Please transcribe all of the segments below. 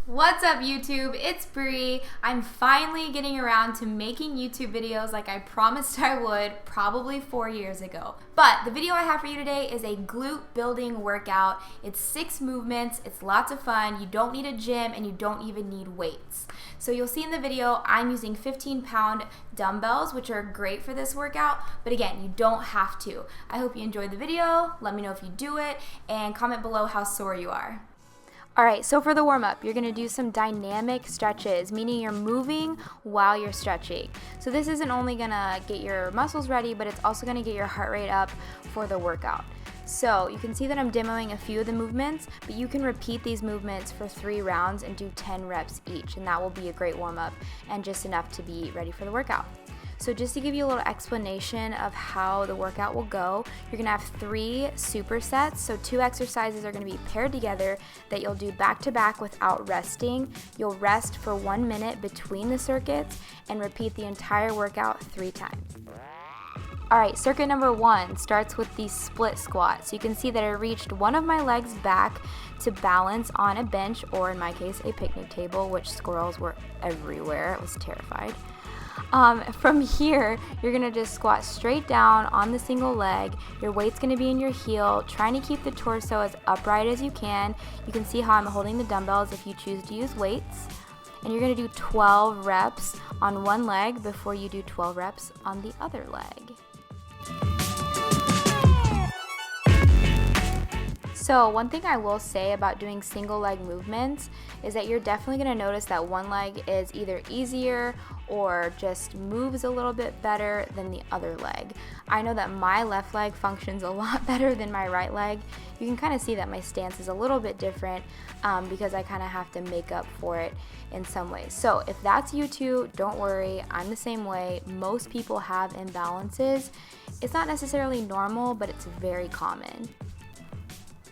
What's up YouTube? It's Bree. I'm finally getting around to making YouTube videos like I promised I would probably 4 years ago. But the video I have for you today is a glute building workout. It's 6 movements, it's lots of fun, you don't need a gym and you don't even need weights. So you'll see in the video I'm using 15-pound dumbbells, which are great for this workout, but again, you don't have to. I hope you enjoyed the video, let me know if you do it, and comment below how sore you are. Alright, so for the warm-up, you're going to do some dynamic stretches, meaning you're moving while you're stretching. So this isn't only going to get your muscles ready, but it's also going to get your heart rate up for the workout. So you can see that I'm demoing a few of the movements, but you can repeat these movements for 3 rounds and do 10 reps each, and that will be a great warm-up and just enough to be ready for the workout. So just to give you a little explanation of how the workout will go, you're going to have 3 supersets. So 2 exercises are going to be paired together that you'll do back to back without resting. You'll rest for 1 minute between the circuits and repeat the entire workout 3 times. Alright, circuit number 1 starts with the split squat. So you can see that I reached one of my legs back to balance on a bench, or in my case, a picnic table, which squirrels were everywhere. I was terrified. From here, you're going to just squat straight down on the single leg. Your weight's going to be in your heel, trying to keep the torso as upright as you can. You can see how I'm holding the dumbbells if you choose to use weights. And you're going to do 12 reps on one leg before you do 12 reps on the other leg. So one thing I will say about doing single leg movements is that you're definitely going to notice that one leg is either easier or just moves a little bit better than the other leg. I know that my left leg functions a lot better than my right leg. You can kind of see that my stance is a little bit different because I kind of have to make up for it in some ways. So if that's you too, don't worry, I'm the same way. Most people have imbalances. It's not necessarily normal, but it's very common.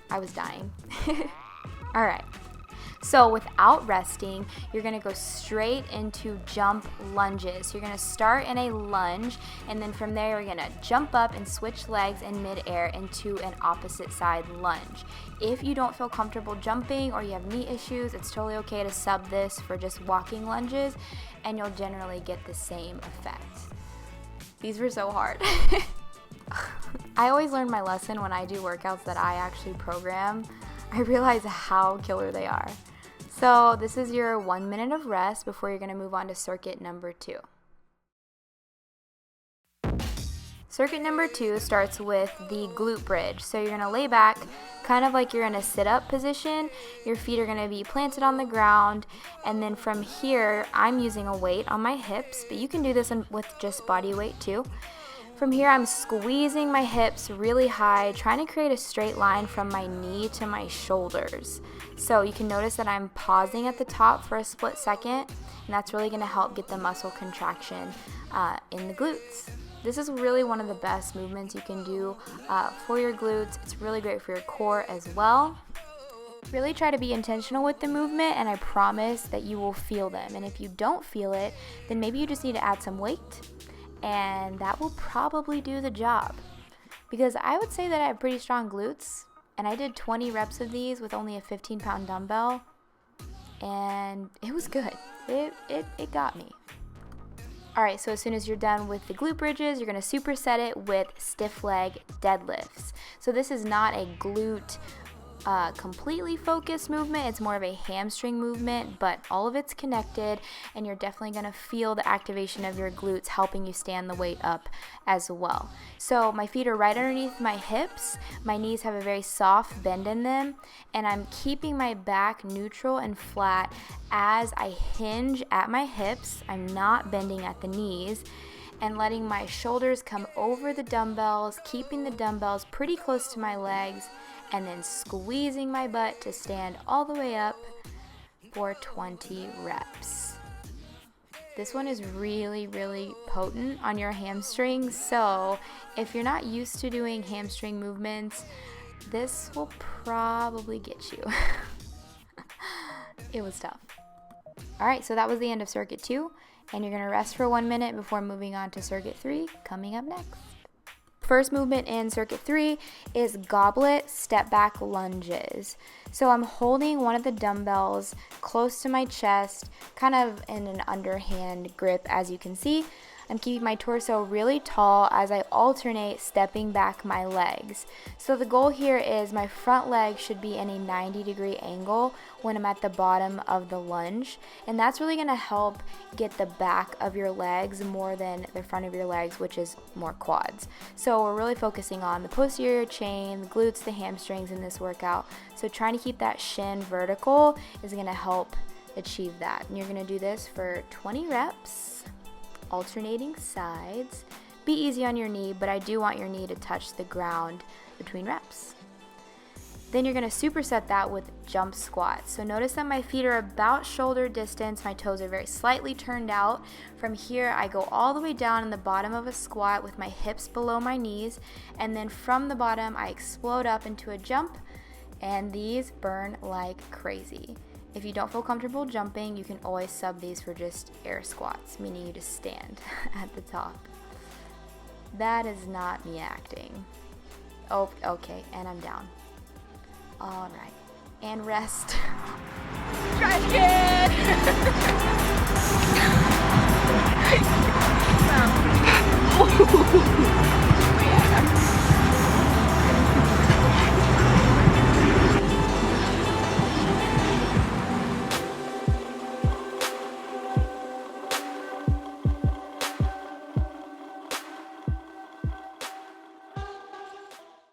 I was dying. All right. So without resting, you're going to go straight into jump lunges. You're going to start in a lunge, and then from there, you're going to jump up and switch legs in midair into an opposite side lunge. If you don't feel comfortable jumping or you have knee issues, it's totally okay to sub this for just walking lunges, and you'll generally get the same effect. These were so hard. I always learn my lesson when I do workouts that I actually program. I realize how killer they are. So this is your 1 minute of rest before you're going to move on to circuit number 2. Circuit number 2 starts with the glute bridge. So you're going to lay back kind of like you're in a sit-up position. Your feet are going to be planted on the ground, and then from here I'm using a weight on my hips, but you can do this with just body weight too. From here, I'm squeezing my hips really high, trying to create a straight line from my knee to my shoulders. So you can notice that I'm pausing at the top for a split second, and that's really going to help get the muscle contraction in the glutes. This is really one of the best movements you can do for your glutes. It's really great for your core as well. Really try to be intentional with the movement, and I promise that you will feel them. And if you don't feel it, then maybe you just need to add some weight, and that will probably do the job, because I would say that I have pretty strong glutes, and I did 20 reps of these with only a 15-pound dumbbell, and it was good. It got me. Alright, so as soon as you're done with the glute bridges, you're going to superset it with stiff leg deadlifts. So this is not a glute completely focused movement. It's more of a hamstring movement, but all of it's connected, and you're definitely going to feel the activation of your glutes helping you stand the weight up as well. So my feet are right underneath my hips, my knees have a very soft bend in them, and I'm keeping my back neutral and flat as I hinge at my hips. I'm not bending at the knees, and letting my shoulders come over the dumbbells, keeping the dumbbells pretty close to my legs, and then squeezing my butt to stand all the way up for 20 reps. This one is really, really potent on your hamstrings, so if you're not used to doing hamstring movements, this will probably get you. It was tough. Alright, so that was the end of circuit 2, and you're going to rest for 1 minute before moving on to circuit 3, coming up next. First movement in circuit 3 is goblet step back lunges. So I'm holding one of the dumbbells close to my chest, kind of in an underhand grip, as you can see. I'm keeping my torso really tall as I alternate stepping back my legs. So the goal here is my front leg should be in a 90-degree angle when I'm at the bottom of the lunge, and that's really going to help get the back of your legs more than the front of your legs, which is more quads. So we're really focusing on the posterior chain, the glutes, the hamstrings in this workout. So trying to keep that shin vertical is going to help achieve that. And you're going to do this for 20 reps. Alternating sides. Be easy on your knee, but I do want your knee to touch the ground between reps. Then you're going to superset that with jump squats. So notice that my feet are about shoulder distance, my toes are very slightly turned out. From here I go all the way down in the bottom of a squat with my hips below my knees, and then from the bottom I explode up into a jump, and these burn like crazy. If you don't feel comfortable jumping, you can always sub these for just air squats, meaning you just stand at the top. That is not me acting. Oh, okay, and I'm down. All right, and rest. Trash can!